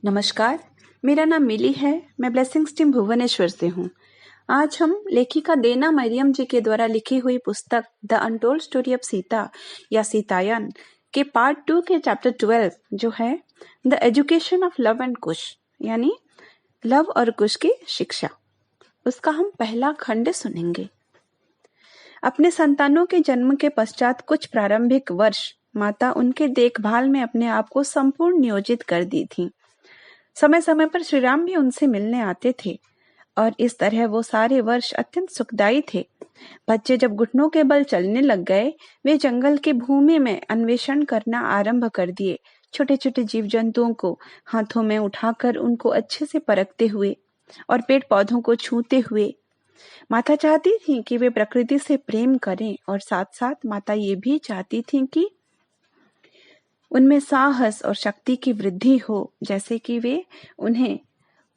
नमस्कार, मेरा नाम मिली है। मैं ब्लेसिंग्स टीम भुवनेश्वर से हूँ। आज हम लेखिका देना मरियम जी के द्वारा लिखी हुई पुस्तक the untold story of Sita या सीतायन के पार्ट 2 के चैप्टर 12 जो है the education of Lav and Kush यानी लव और कुश की शिक्षा, उसका हम पहला खंड सुनेंगे। अपने संतानों के जन्म के पश्चात कुछ प्रारंभिक वर्ष माता उनके देखभाल में अपने आप को संपूर्ण नियोजित कर दी थी। समय समय पर श्री राम भी उनसे मिलने आते थे और इस तरह वो सारे वर्ष अत्यंत सुखदायी थे। बच्चे जब घुटनों के बल चलने लग गए, वे जंगल के भूमि में अन्वेषण करना आरंभ कर दिए। छोटे छोटे जीव जंतुओं को हाथों में उठाकर उनको अच्छे से परखते हुए और पेड़ पौधों को छूते हुए। माता चाहती थी कि वे प्रकृति से प्रेम करें और साथ साथ माता ये भी चाहती थी कि उनमें साहस और शक्ति की वृद्धि हो, जैसे कि वे उन्हें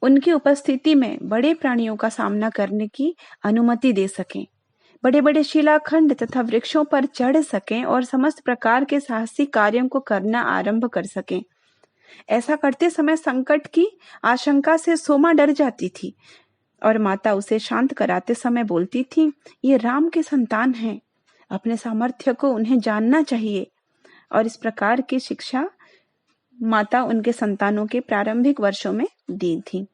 उनकी उपस्थिति में बड़े प्राणियों का सामना करने की अनुमति दे सकें, बड़े बड़े शिलाखंड तथा वृक्षों पर चढ़ सकें और समस्त प्रकार के साहसिक कार्यों को करना आरंभ कर सकें। ऐसा करते समय संकट की आशंका से सोमा डर जाती थी और माता उसे शांत कराते समय बोलती थी, ये राम के संतान हैं, अपने सामर्थ्य को उन्हें जानना चाहिए। और इस प्रकार की शिक्षा माता उनके संतानों के प्रारंभिक वर्षों में दी थी।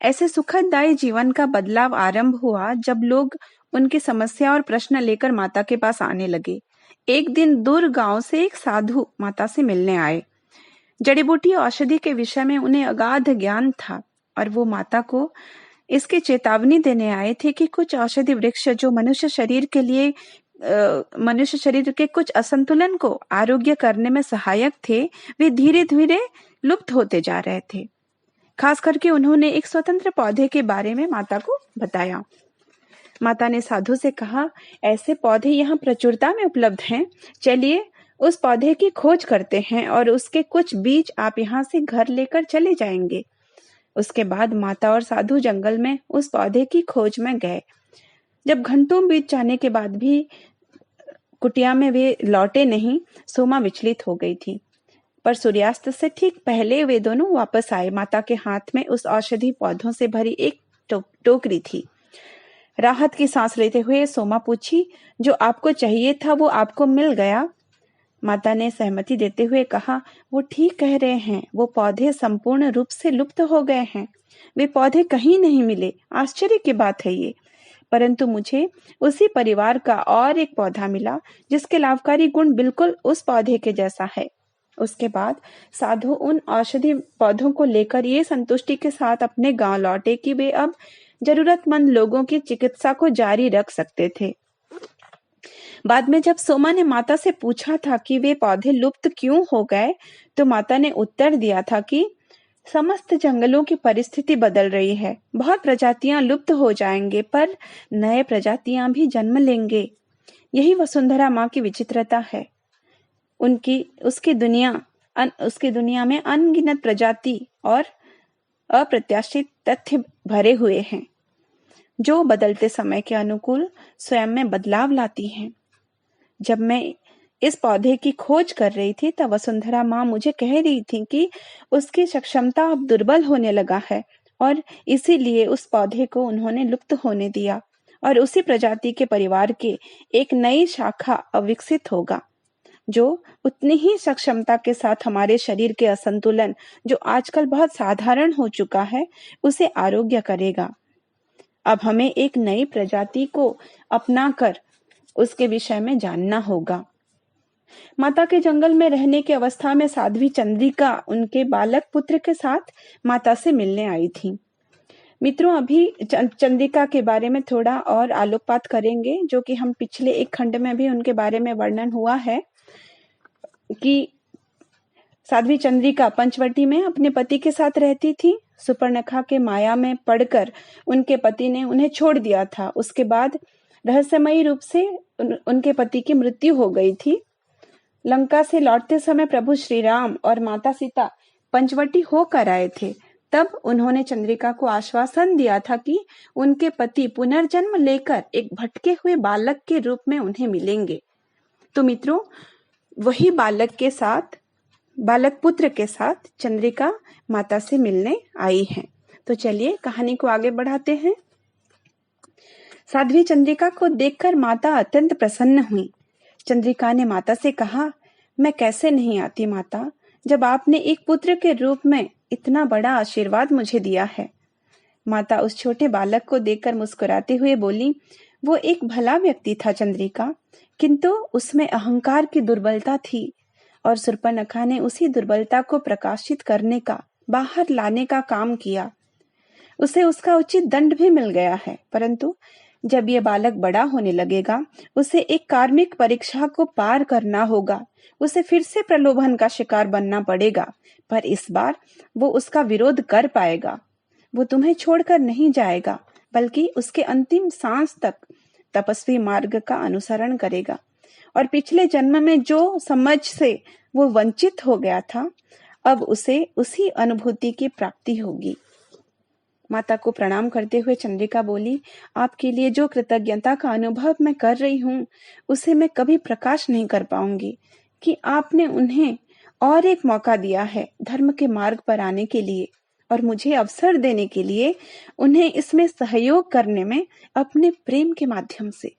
ऐसे सुखदायी जीवन का बदलाव आरंभ हुआ जब लोग उनकी समस्या और प्रश्न लेकर माता के पास आने लगे। एक दिन दूर गांव से एक साधु माता से मिलने आए। जड़ी बूटी औषधि के विषय में उन्हें अगाध ज्ञान था और वो माता को इसकी चेतावनी देने आए थे कि कुछ औषधि वृक्ष जो मनुष्य शरीर के कुछ असंतुलन को आरोग्य करने में सहायक थे, वे धीरे धीरे लुप्त होते जा रहे थे। खास करके उन्होंने एक स्वतंत्र पौधे के बारे में माता को बताया। माता ने साधु से कहा, ऐसे पौधे यहाँ प्रचुरता में उपलब्ध हैं, चलिए उस पौधे की खोज करते हैं और उसके कुछ बीज आप यहाँ से घर लेकर चले जाएंगे। उसके बाद माता और साधु जंगल में उस पौधे की खोज में गए। जब घंटों बीत जाने के बाद भी कुटिया में वे लौटे नहीं, सोमा विचलित हो गई थी। पर सूर्यास्त से ठीक पहले वे दोनों वापस आए। माता के हाथ में उस औषधि पौधों से भरी एक टोकरी थी। राहत की सांस लेते हुए सोमा पूछी, जो आपको चाहिए था वो आपको मिल गया? माता ने सहमति देते हुए कहा, वो ठीक कह रहे हैं, वो पौधे संपूर्ण रूप से लुप्त हो गए हैं। वे पौधे कहीं नहीं मिले। आश्चर्य की बात है ये। परंतु मुझे उसी परिवार का और एक पौधा मिला जिसके लाभकारी गुण बिल्कुल उस पौधे के जैसा है। उसके बाद साधु उन औषधि पौधों को लेकर ये संतुष्टि के साथ अपने गांव लौटे कि वे अब जरूरतमंद लोगों की चिकित्सा को जारी रख सकते थे। बाद में जब सोमा ने माता से पूछा था कि वे पौधे लुप्त क्यों हो गए, तो माता ने उत्तर दिया था कि समस्त जंगलों की परिस्थिति बदल रही है। बहुत प्रजातियां लुप्त हो जाएंगे पर नए प्रजातियां भी जन्म लेंगे। यही वसुंधरा माँ की विचित्रता है। उसकी दुनिया में अनगिनत प्रजाति और अप्रत्याशित तथ्य भरे हुए हैं जो बदलते समय के अनुकूल स्वयं में बदलाव लाती हैं। जब मैं इस पौधे की खोज कर रही थी तब वसुंधरा माँ मुझे कह रही थी कि उसकी सक्षमता अब दुर्बल होने लगा है और इसीलिए उस पौधे को उन्होंने लुप्त होने दिया और उसी प्रजाति के परिवार के एक नई शाखा अविकसित होगा जो उतनी ही सक्षमता के साथ हमारे शरीर के असंतुलन, जो आजकल बहुत साधारण हो चुका है, उसे आरोग्य करेगा। अब हमें एक नई प्रजाति को अपनाकर उसके विषय में जानना होगा। माता के जंगल में रहने की अवस्था में साध्वी चंद्रिका उनके बालक पुत्र के साथ माता से मिलने आई थी। मित्रों, अभी चंद्रिका के बारे में थोड़ा और आलोकपात करेंगे, जो कि हम पिछले एक खंड में भी उनके बारे में वर्णन हुआ है कि साध्वी चंद्रिका पंचवटी में अपने पति के साथ रहती थी। सुपर्णखा के माया में पड़कर उनके पति ने उन्हें छोड़ दिया था। उसके बाद रहस्यमयी रूप से उनके पति की मृत्यु हो गई थी। लंका से लौटते समय प्रभु श्री राम और माता सीता पंचवटी होकर आए थे। तब उन्होंने चंद्रिका को आश्वासन दिया था कि उनके पति पुनर्जन्म लेकर एक भटके हुए बालक के रूप में उन्हें मिलेंगे। तो मित्रों, वही बालक के साथ बालक पुत्र के साथ चंद्रिका माता से मिलने आई है। तो चलिए कहानी को आगे बढ़ाते हैं। साध्वी चंद्रिका को देखकर माता अत्यंत प्रसन्न हुई। चंद्रिका ने माता से कहा, मैं कैसे नहीं आती माता, जब आपने एक पुत्र के रूप में इतना बड़ा आशीर्वाद मुझे दिया है। माता उस छोटे बालक को देखकर मुस्कुराते हुए बोली, वो एक भला व्यक्ति था चंद्रिका, किंतु उसमें अहंकार की दुर्बलता थी और शूर्पणखा ने उसी दुर्बलता को प्रकाशित करने का, बाहर लाने का काम किया। उसे उसका उचित दंड भी मिल गया है, परंतु जब ये बालक बड़ा होने लगेगा, उसे एक कार्मिक परीक्षा को पार करना होगा। उसे फिर से प्रलोभन का शिकार बनना पड़ेगा, पर इस बार वो उसका विरोध कर पाएगा। वो तुम्हें छोड़कर नहीं जाएगा, बल्कि उसके अंतिम सांस तक तपस्वी मार्ग का अनुसरण करेगा और पिछले जन्म में जो समझ से वो वंचित हो गया था, अब उसे उसी अनुभूति की प्राप्ति होगी। माता को प्रणाम करते हुए चंद्रिका बोली, आपके लिए जो कृतज्ञता का अनुभव मैं कर रही हूँ, उसे मैं कभी प्रकाश नहीं कर पाऊंगी कि आपने उन्हें और एक मौका दिया है धर्म के मार्ग पर आने के लिए और मुझे अवसर देने के लिए उन्हें इसमें सहयोग करने में अपने प्रेम के माध्यम से।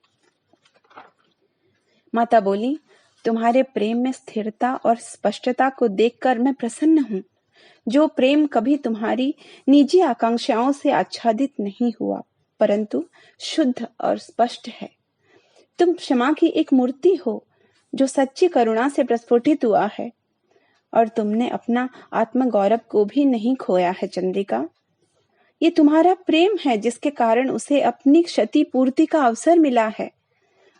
माता बोली, तुम्हारे प्रेम में स्थिरता और स्पष्टता को देखकर मैं प्रसन्न हूँ। जो प्रेम कभी तुम्हारी निजी आकांक्षाओं से आच्छादित नहीं हुआ, परंतु शुद्ध और स्पष्ट है। तुम क्षमा की एक मूर्ति हो जो सच्ची करुणा से प्रस्फुटित हुआ है, और तुमने अपना आत्मगौरव को भी नहीं खोया है चंद्रिका। ये तुम्हारा प्रेम है जिसके कारण उसे अपनी क्षति पूर्ति का अवसर मिला है,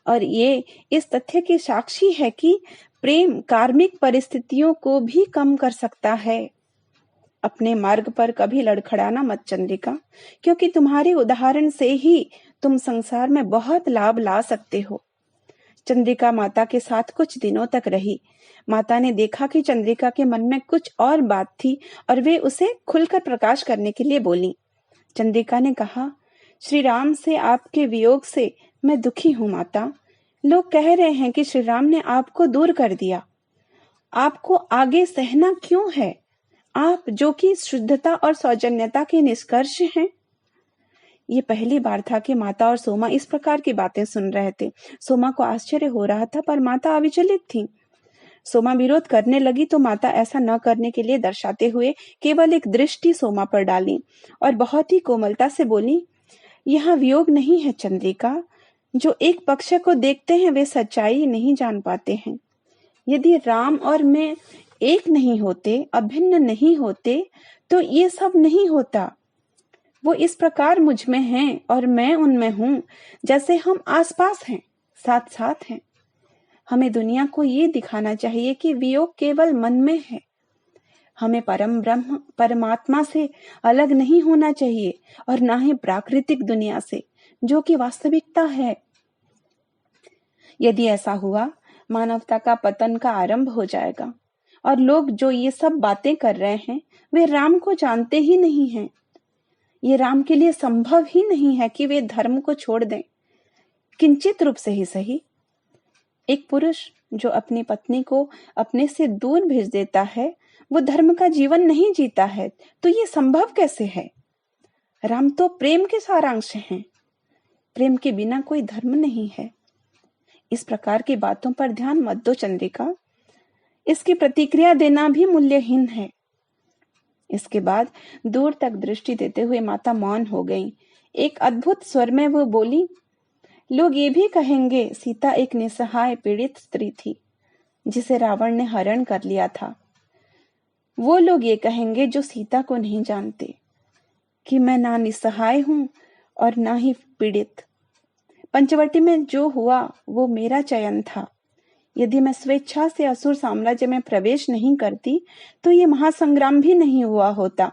और ये इस तथ्य की साक्षी है कि प्रेम कार्मिक परिस्थितियों को भी कम कर सकता है। अपने मार्ग पर कभी लड़खड़ाना मत चंद्रिका, क्योंकि तुम्हारे उदाहरण से ही तुम संसार में बहुत लाभ ला सकते हो। चंद्रिका माता के साथ कुछ दिनों तक रही। माता ने देखा कि चंद्रिका के मन में कुछ और बात थी और वे उसे खुलकर प्रकाश करने के लिए बोली। चंद्रिका ने कहा, श्री राम से आपके वियोग से मैं दुखी हूँ माता। लोग कह रहे हैं कि श्री राम ने आपको दूर कर दिया। आपको आगे सहना क्यों है, आप जो कि शुद्धता और सौजन्यता के निष्कर्ष हैं। ये पहली बार था कि माता और सोमा इस प्रकार की बातें सुन रहे थे। सोमा को आश्चर्य हो रहा था, पर माता अविचलित थी। सोमा विरोध करने लगी तो माता ऐसा न करने के लिए दर्शाते हुए केवल एक दृष्टि सोमा पर डाली और बहुत ही कोमलता से बोली, यहाँ वियोग नहीं है चंद्रिका। जो एक पक्ष को देखते हैं वे सच्चाई नहीं जान पाते हैं। यदि राम और मैं एक नहीं होते, अभिन्न नहीं होते, तो ये सब नहीं होता। वो इस प्रकार मुझ में हैं और मैं उनमें हूं, जैसे हम आसपास हैं, साथ साथ हैं। हमें दुनिया को ये दिखाना चाहिए कि वियोग केवल मन में है। हमें परम ब्रह्म परमात्मा से अलग नहीं होना चाहिए और ना ही प्राकृतिक दुनिया से, जो कि वास्तविकता है। यदि ऐसा हुआ, मानवता का पतन का आरंभ हो जाएगा और लोग जो ये सब बातें कर रहे हैं वे राम को जानते ही नहीं हैं। ये राम के लिए संभव ही नहीं है कि वे धर्म को छोड़ दें, किंचित रूप से ही सही। एक पुरुष जो अपनी पत्नी को अपने से दूर भेज देता है, वो धर्म का जीवन नहीं जीता है। तो ये संभव कैसे है? राम तो प्रेम के सारांश हैं। प्रेम के बिना कोई धर्म नहीं है। इस प्रकार की बातों पर ध्यान मत दो चंद्रिका। इसकी प्रतिक्रिया देना भी मूल्यहीन है। इसके बाद दूर तक दृष्टि देते हुए माता मौन हो गईं। एक अद्भुत स्वर में वो बोली, लोग ये भी कहेंगे सीता एक निसहाय पीड़ित स्त्री थी जिसे रावण ने हरण कर लिया था। वो लोग ये कहेंगे जो सीता को नहीं जानते कि मैं ना निसहाय हूं और ना ही पीड़ित। पंचवटी में जो हुआ वो मेरा चयन था। यदि मैं स्वेच्छा से असुर साम्राज्य में प्रवेश नहीं करती तो ये महासंग्राम भी नहीं हुआ होता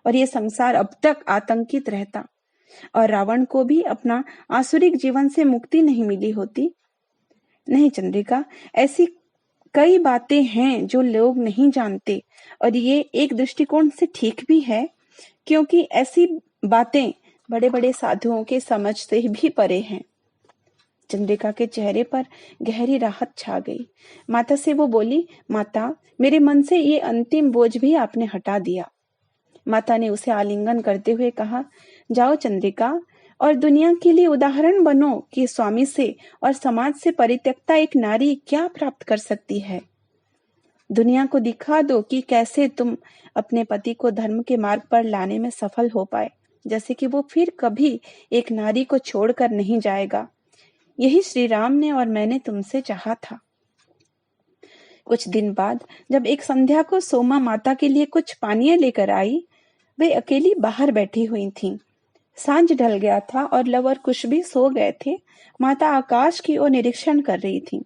और ये संसार अब तक आतंकित रहता और रावण को भी अपना आसुरिक जीवन से मुक्ति नहीं मिली होती। नहीं चंद्रिका, ऐसी कई बातें हैं जो लोग नहीं जानते और ये एक दृष्टिकोण से ठीक भी है, क्योंकि ऐसी बातें बड़े बड़े साधुओं के समझ से भी परे हैं। चंद्रिका के चेहरे पर गहरी राहत छा गई। माता से वो बोली, माता, मेरे मन से ये अंतिम बोझ भी आपने हटा दिया। माता ने उसे आलिंगन करते हुए कहा, जाओ चंद्रिका, और दुनिया के लिए उदाहरण बनो कि स्वामी से और समाज से परित्यक्ता एक नारी क्या प्राप्त कर सकती है। दुनिया को दिखा दो कि कैसे तुम अपने पति को धर्म के मार्ग पर लाने में सफल हो पाए, जैसे कि वो फिर कभी एक नारी को छोड़कर नहीं जाएगा। यही श्री राम ने और मैंने तुमसे चाहा था। कुछ दिन बाद जब एक संध्या को सोमा माता के लिए कुछ पानीय लेकर आई, वे अकेली बाहर बैठी हुई थीं। सांझ ढल गया था और लव और कुश भी सो गए थे। माता आकाश की ओर निरीक्षण कर रही थी।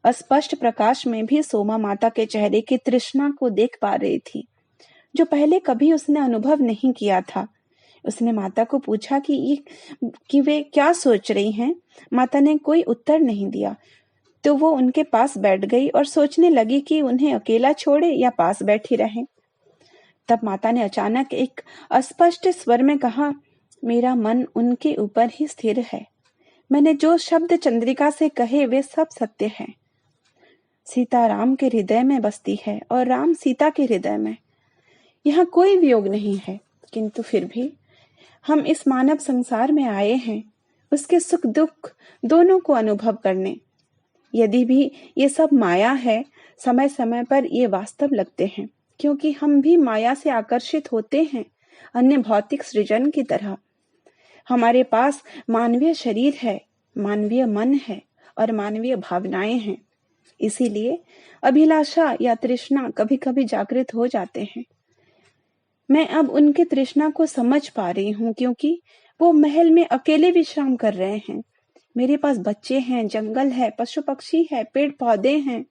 अस्पष्ट प्रकाश में भी सोमा माता के चेहरे की तृष्णा को देख पा रही थी, जो पहले कभी उसने अनुभव नहीं किया था। उसने माता को पूछा कि वे क्या सोच रही हैं। माता ने कोई उत्तर नहीं दिया, तो वो उनके पास बैठ गई और सोचने लगी कि उन्हें अकेला छोड़े या पास बैठी रहे। तब माता ने अचानक एक अस्पष्ट स्वर में कहा, मेरा मन उनके ऊपर ही स्थिर है। मैंने जो शब्द चंद्रिका से कहे वे सब सत्य हैं। सीता राम के हृदय में बसती है और राम सीता के हृदय में। यहाँ कोई वियोग नहीं है, किंतु फिर भी हम इस मानव संसार में आए हैं उसके सुख दुख दोनों को अनुभव करने। यदि भी ये सब माया है, समय समय पर ये वास्तव लगते हैं, क्योंकि हम भी माया से आकर्षित होते हैं, अन्य भौतिक सृजन की तरह। हमारे पास मानवीय शरीर है, मानवीय मन है और मानवीय भावनाएं हैं। इसीलिए अभिलाषा या तृष्णा कभी कभी जागृत हो जाते हैं। मैं अब उनके तृष्णा को समझ पा रही हूँ, क्योंकि वो महल में अकेले विश्राम कर रहे हैं। मेरे पास बच्चे हैं, जंगल है, पशु पक्षी है, पेड़ पौधे हैं,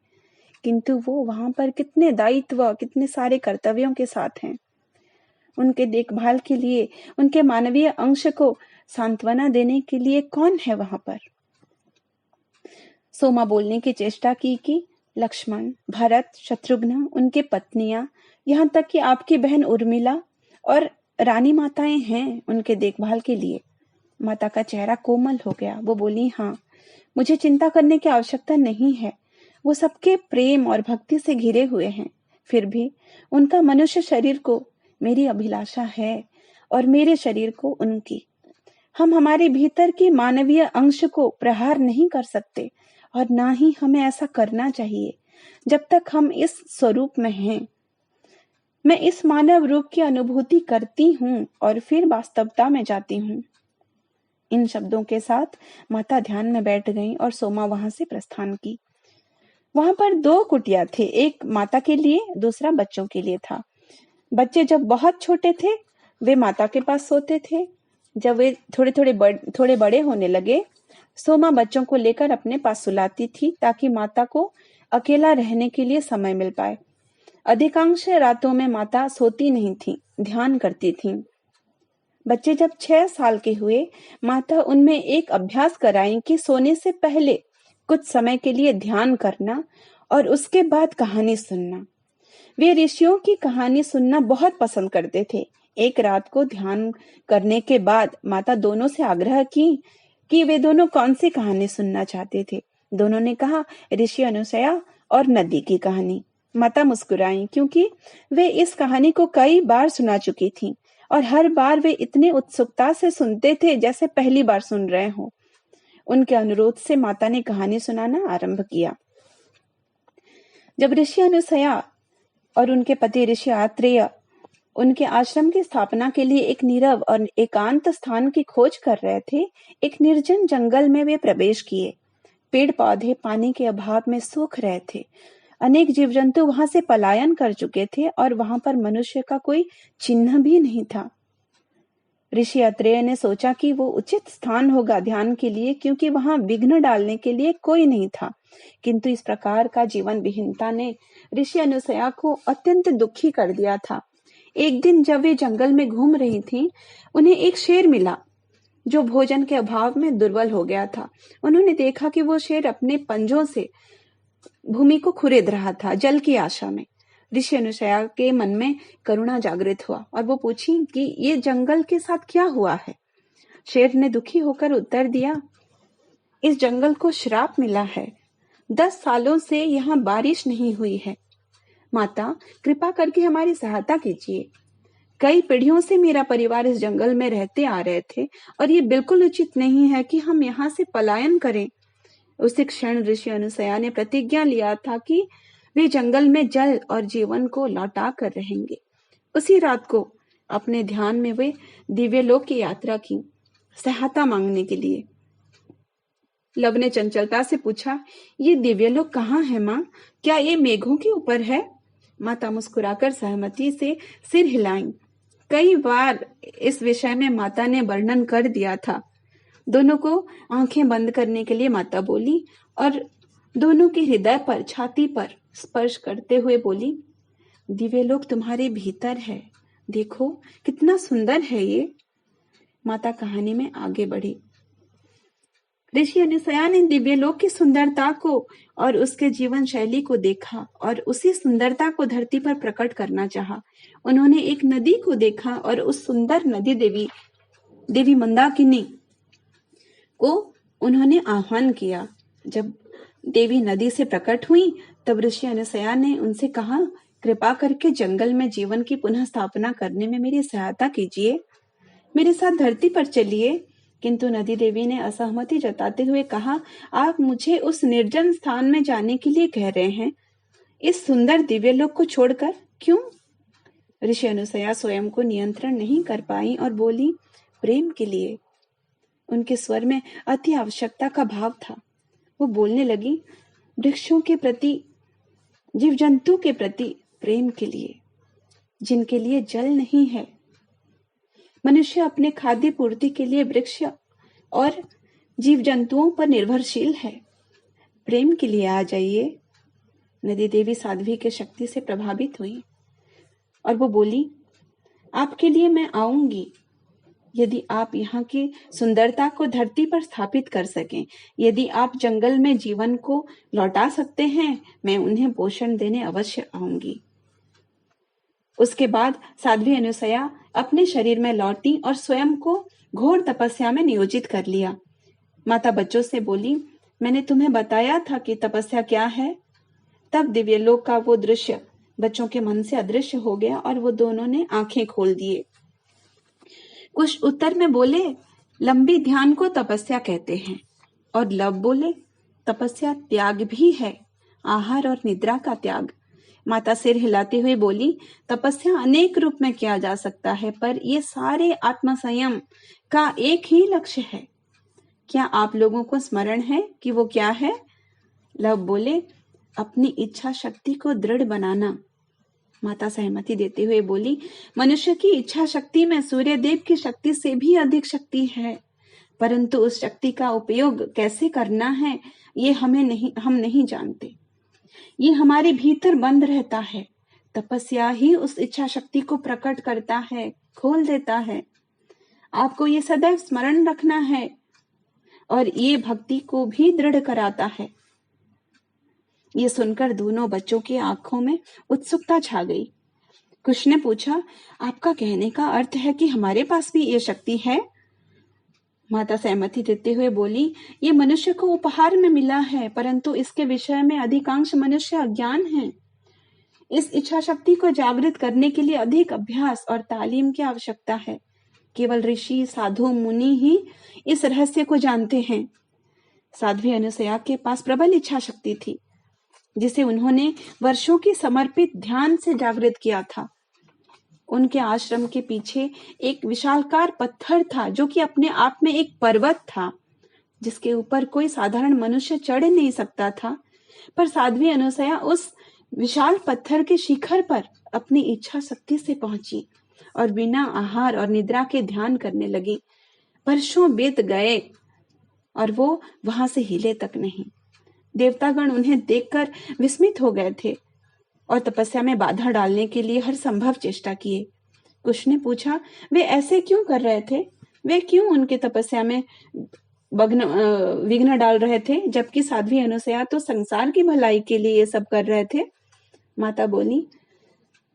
किंतु वो वहां पर कितने दायित्व, कितने सारे कर्तव्यों के साथ हैं। उनके देखभाल के लिए, उनके मानवीय अंश को सांत्वना देने के लिए कौन है वहां पर। सोमा बोलने की चेष्टा की कि लक्ष्मण, भरत, शत्रुघ्न, उनके पत्नियां, यहाँ तक कि आपकी बहन उर्मिला और रानी माताएं हैं उनके देखभाल के लिए। माता का चेहरा कोमल हो गया। वो बोली, हाँ, मुझे चिंता करने की आवश्यकता नहीं है। वो सबके प्रेम और भक्ति से घिरे हुए हैं। फिर भी उनका मनुष्य शरीर को मेरी अभिलाषा है और मेरे शरीर को उनकी। हम हमारे भीतर के मानवीय अंश को प्रहार नहीं कर सकते और ना ही हमें ऐसा करना चाहिए जब तक हम इस स्वरूप में हैं। मैं इस मानव रूप की अनुभूति करती हूँ और फिर वास्तवता में जाती हूँ। इन शब्दों के साथ माता ध्यान में बैठ गईं और सोमा वहां से प्रस्थान की। वहां पर 2 कुटिया थे, एक माता के लिए, दूसरा बच्चों के लिए था। बच्चे जब बहुत छोटे थे वे माता के पास सोते थे। जब वे थोड़े बड़े होने लगे, सोमा बच्चों को लेकर अपने पास सुलाती थी, ताकि माता को अकेला रहने के लिए समय मिल पाए। अधिकांश रातों में माता सोती नहीं थी, ध्यान करती थी। बच्चे जब 6 साल के हुए, माता उनमें एक अभ्यास कराई कि सोने से पहले कुछ समय के लिए ध्यान करना और उसके बाद कहानी सुनना। वे ऋषियों की कहानी सुनना बहुत पसंद करते थे। एक रात को ध्यान करने के बाद माता दोनों से आग्रह की कि वे दोनों कौन सी कहानी सुनना चाहते थे। दोनों ने कहा, ऋषि अनुसया और नदी की कहानी। माता मुस्कुराई, क्योंकि वे इस कहानी को कई बार सुना चुकी थीं और हर बार वे इतने उत्सुकता से सुनते थे जैसे पहली बार सुन रहे हो। उनके अनुरोध से माता ने कहानी सुनाना आरंभ किया। जब ऋषि अनुसया और उनके पति ऋषि आत्रेय उनके आश्रम की स्थापना के लिए एक नीरव और एकांत स्थान की खोज कर रहे थे, एक निर्जन जंगल में वे प्रवेश किए। पेड़ पौधे पानी के अभाव में सूख रहे थे। अनेक जीव जंतु वहां से पलायन कर चुके थे और वहां पर मनुष्य का कोई चिन्ह भी नहीं था। ऋषि अत्रेय ने सोचा कि वो उचित स्थान होगा ध्यान के लिए, क्योंकि वहां विघ्न डालने के लिए कोई नहीं था। किंतु इस प्रकार का जीवन विहीनता ने ऋषि अनुसया को अत्यंत दुखी कर दिया था। एक दिन जब वे जंगल में घूम रही थीं, उन्हें एक शेर मिला जो भोजन के अभाव में दुर्बल हो गया था। उन्होंने देखा कि वो शेर अपने पंजों से भूमि को खुरेद रहा था, जल की आशा में। ऋषि अनुसया के मन में करुणा जागृत हुआ और वो पूछी कि ये जंगल के साथ क्या हुआ है। शेर ने दुखी होकर उत्तर दिया, इस जंगल को श्राप मिला है। 10 सालों से यहाँ बारिश नहीं हुई है। माता, कृपा करके हमारी सहायता कीजिए। कई पीढ़ियों से मेरा परिवार इस जंगल में रहते आ रहे थे और ये बिल्कुल उचित नहीं है कि हम यहाँ से पलायन करें। उसी क्षण ऋषि अनुसया ने प्रतिज्ञा लिया था कि वे जंगल में जल और जीवन को लौटा कर रहेंगे। उसी रात को अपने ध्यान में वे दिव्यलोक की यात्रा की, सहायता मांगने के लिए। लव ने चंचलता से पूछा, ये दिव्यलोक कहाँ है माँ? क्या ये मेघों के ऊपर है? माता मुस्कुराकर सहमति से सिर हिलाई। कई बार इस विषय में माता ने वर्णन कर दिया था। दोनों को आंखें बंद करने के लिए माता बोली और दोनों के हृदय पर, छाती पर स्पर्श करते हुए बोली, दिव्यलोक तुम्हारे भीतर है। देखो कितना सुंदर है ये। माता कहानी में आगे बढ़ी। ऋषि अनुसया ने दिव्यलोक की सुंदरता को और उसके जीवन शैली को देखा और उसी सुंदरता को धरती पर प्रकट करना चाहा। उन्होंने एक नदी को देखा और उस सुंदर नदी देवी मंदाकिनी को उन्होंने आह्वान किया। जब देवी नदी से प्रकट हुई तब ऋषि अनुसया ने उनसे कहा, कृपा करके जंगल में जीवन की पुनः स्थापना करने में मेरी सहायता कीजिए। मेरे साथ धरती पर चलिए। किंतु नदी देवी ने असहमति जताते हुए कहा, आप मुझे उस निर्जन स्थान में जाने के लिए कह रहे हैं, इस सुंदर दिव्यलोक को छोड़कर? क्यों? ऋषि अनुसया स्वयं को नियंत्रण नहीं कर पाई और बोली, प्रेम के लिए। उनके स्वर में अति आवश्यकता का भाव था। वो बोलने लगी, वृक्षों के प्रति, जीव जंतु के प्रति प्रेम के लिए, जिनके लिए जल नहीं है। मनुष्य अपने खाद्य पूर्ति के लिए वृक्ष और जीव जंतुओं पर निर्भरशील है। प्रेम के लिए आ जाइए। नदी देवी साध्वी के शक्ति से प्रभावित हुई और वो बोली, आपके लिए मैं आऊंगी यदि आप यहाँ की सुंदरता को धरती पर स्थापित कर सकें। यदि आप जंगल में जीवन को लौटा सकते हैं, मैं उन्हें पोषण देने अवश्य आऊंगी। उसके बाद साध्वी अनुसया अपने शरीर में लौटी और स्वयं को घोर तपस्या में नियोजित कर लिया। माता बच्चों से बोली, मैंने तुम्हें बताया था कि तपस्या क्या है। तब दिव्यलोक का वो दृश्य बच्चों के मन से अदृश्य हो गया और वो दोनों ने आंखें खोल दिए। कुछ उत्तर में बोले, लंबी ध्यान को तपस्या कहते हैं। और लव बोले, तपस्या त्याग भी है, आहार और निद्रा का त्याग। माता सिर हिलाते हुए बोली, तपस्या अनेक रूप में किया जा सकता है, पर ये सारे आत्मसंयम का एक ही लक्ष्य है। क्या आप लोगों को स्मरण है कि वो क्या है? लव बोले, अपनी इच्छा शक्ति को दृढ़ बनाना। माता सहमति देते हुए बोली, मनुष्य की इच्छा शक्ति में सूर्य देव की शक्ति से भी अधिक शक्ति है, परंतु उस शक्ति का उपयोग कैसे करना है ये हम नहीं जानते। ये हमारे भीतर बंद रहता है। तपस्या ही उस इच्छा शक्ति को प्रकट करता है, खोल देता है। आपको ये सदैव स्मरण रखना है और ये भक्ति को भी दृढ़ कराता है। ये सुनकर दोनों बच्चों की आंखों में उत्सुकता छा गई। कुछ ने पूछा, आपका कहने का अर्थ है कि हमारे पास भी ये शक्ति है? माता सहमति देते हुए बोली, ये मनुष्य को उपहार में मिला है, परंतु इसके विषय में अधिकांश मनुष्य अज्ञान हैं। इस इच्छा शक्ति को जागृत करने के लिए अधिक अभ्यास और तालीम की आवश्यकता है। केवल ऋषि, साधु, मुनि ही इस रहस्य को जानते हैं। साध्वी अनुसया के पास प्रबल इच्छा शक्ति थी, जिसे उन्होंने वर्षों की समर्पित ध्यान से जागृत किया था। उनके आश्रम के पीछे एक विशालकार पत्थर था, जो कि अपने आप में एक पर्वत था, जिसके ऊपर कोई साधारण मनुष्य चढ़ नहीं सकता था। पर साध्वी अनुसया उस विशाल पत्थर के शिखर पर अपनी इच्छा शक्ति से पहुंची और बिना आहार और निद्रा के ध्यान करने लगी। वर्षों बीत गए और वो वहां से हिले तक नहीं। देवतागण उन्हें देखकर विस्मित हो गए थे और तपस्या में बाधा डालने के लिए हर संभव चेष्टा किए। कुछ ने पूछा, वे ऐसे क्यों कर रहे थे? वे क्यों उनके तपस्या में विघ्न डाल रहे थे, जबकि साध्वी अनुसया तो संसार की भलाई के लिए ये सब कर रहे थे? माता बोली,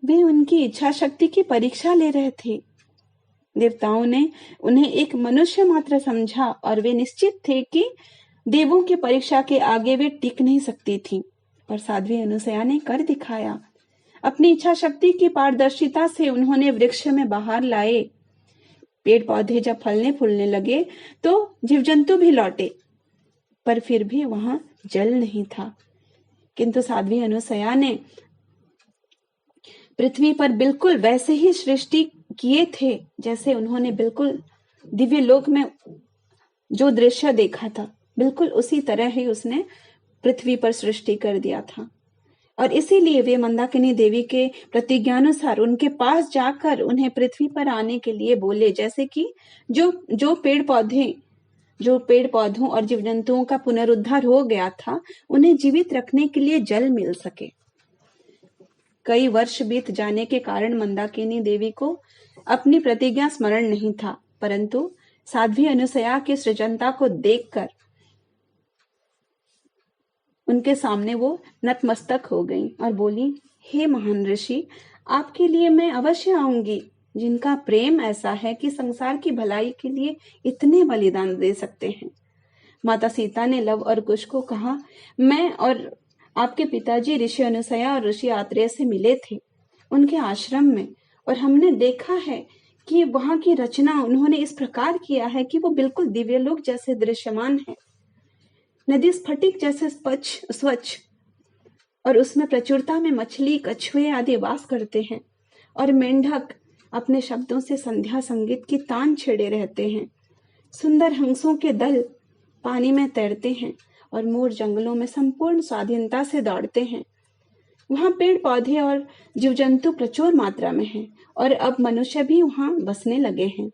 वे उनकी इच्छा शक्ति की परीक्षा ले रहे थे। देवताओं ने उन्हें एक मनुष्य मात्र समझा और वे निश्चित थे कि देवों की परीक्षा के आगे वे टिक नहीं सकती थीं, पर साध्वी अनुसया ने कर दिखाया। अपनी इच्छा शक्ति की पारदर्शिता से उन्होंने वृक्ष में बाहर लाए। पेड़ पौधे जब फलने फूलने लगे तो जीव जंतु भी लौटे, पर फिर भी वहां जल नहीं था। किंतु साध्वी अनुसया ने पृथ्वी पर बिल्कुल वैसे ही सृष्टि किए थे जैसे उन्होंने बिल्कुल दिव्य लोक में जो दृश्य देखा था, बिल्कुल उसी तरह ही उसने पृथ्वी पर सृष्टि कर दिया था। और इसीलिए वे मंदाकिनी देवी के प्रतिज्ञानुसार उनके पास जाकर उन्हें पृथ्वी पर आने के लिए बोले, जैसे कि जो पेड़ पौधों और जीव जंतुओं का पुनरुद्धार हो गया था, उन्हें जीवित रखने के लिए जल मिल सके। कई वर्ष बीत जाने के कारण मंदाकिनी देवी को अपनी प्रतिज्ञा स्मरण नहीं था, परंतु साध्वी अनुसया की सृजनता को देखकर उनके सामने वो नतमस्तक हो गई और बोली, हे महान ऋषि, आपके लिए मैं अवश्य आऊंगी, जिनका प्रेम ऐसा है कि संसार की भलाई के लिए इतने बलिदान दे सकते हैं। माता सीता ने लव और कुश को कहा, मैं और आपके पिताजी ऋषि अनुसया और ऋषि आत्रेय से मिले थे उनके आश्रम में, और हमने देखा है कि वहां की रचना उन्होंने इस प्रकार किया है कि वो बिल्कुल दिव्यलोक जैसे दृश्यमान है। नदी स्फटिक जैसे स्वच्छ और उसमें प्रचुरता में मछली, कछुए आदि वास करते हैं, और मेंढक अपने शब्दों से संध्या संगीत की तान छेड़े रहते हैं। सुंदर हंसों के दल पानी में तैरते हैं और मोर जंगलों में संपूर्ण स्वाधीनता से दौड़ते हैं। वहां पेड़ पौधे और जीव जंतु प्रचुर मात्रा में हैं, और अब मनुष्य भी वहां बसने लगे हैं।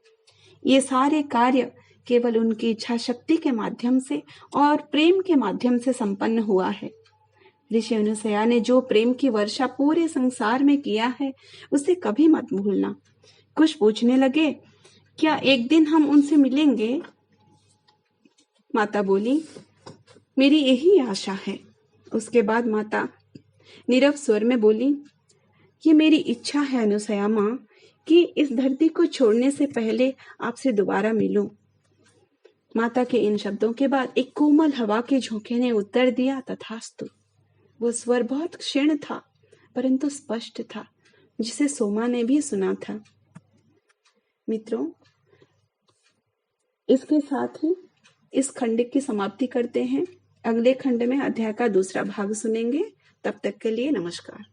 ये सारे कार्य केवल उनकी इच्छा शक्ति के माध्यम से और प्रेम के माध्यम से संपन्न हुआ है। ऋषि अनुसया ने जो प्रेम की वर्षा पूरे संसार में किया है, उसे कभी मत भूलना। कुछ पूछने लगे, क्या एक दिन हम उनसे मिलेंगे? माता बोली, मेरी यही आशा है। उसके बाद माता नीरव स्वर में बोली, ये मेरी इच्छा है अनुसया माँ, कि इस धरती को छोड़ने से पहले आपसे दोबारा मिलूं। माता के इन शब्दों के बाद एक कोमल हवा के झोंके ने उत्तर दिया, तथास्तु। वो स्वर बहुत क्षीण था, परंतु स्पष्ट था, जिसे सोमा ने भी सुना था। मित्रों, इसके साथ ही इस खंड की समाप्ति करते हैं। अगले खंड में अध्याय का दूसरा भाग सुनेंगे। तब तक के लिए नमस्कार।